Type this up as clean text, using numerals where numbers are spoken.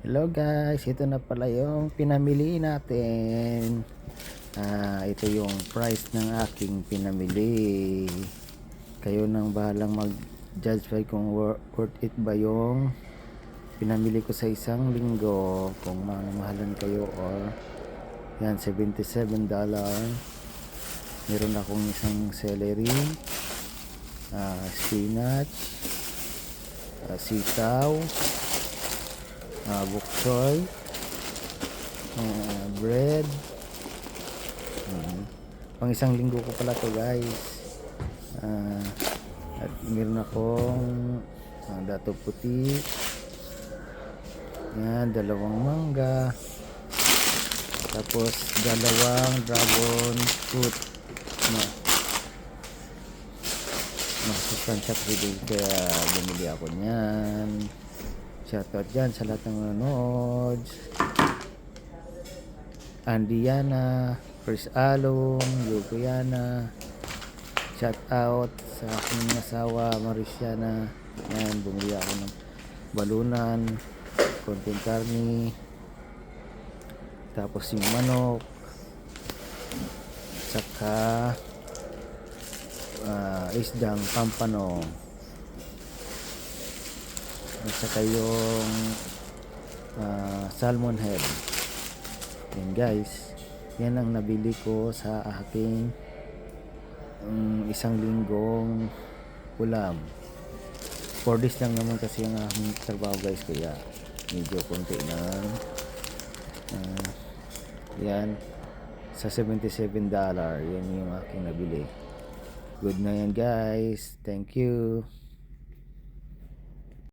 Hello guys, ito na pala yung pinamili natin. Ito yung price ng aking pinamili. Kayo nang bahalang mag-judge pa kung worth it ba yung pinamili ko sa isang linggo. Kung mamahalan kayo or yan, $77. Meron akong isang celery, spinach, sitaw, bok choy, bread. Pang isang linggo ko pala to guys. At meron akong dato puti, yan, dalawang mangga, tapos dalawang dragon fruit na masustansya kasi, kaya bumili ako niyan. Shoutout dyan sa lahat ng nanonood. Andiana, Chris Along, Yogoyana. Shoutout sa aking asawa Mariciana. Yan, bumili ako ng balunan, konting karni, tapos yung manok, saka isdang pampano, at saka yung salmon head. Yan guys, yan ang nabili ko sa aking isang linggong ulam. 4 days lang naman kasi ang aking trabaho guys, kaya medyo konti lang. Yan, sa $77 yan yung aking nabili. Good na yan guys, thank you.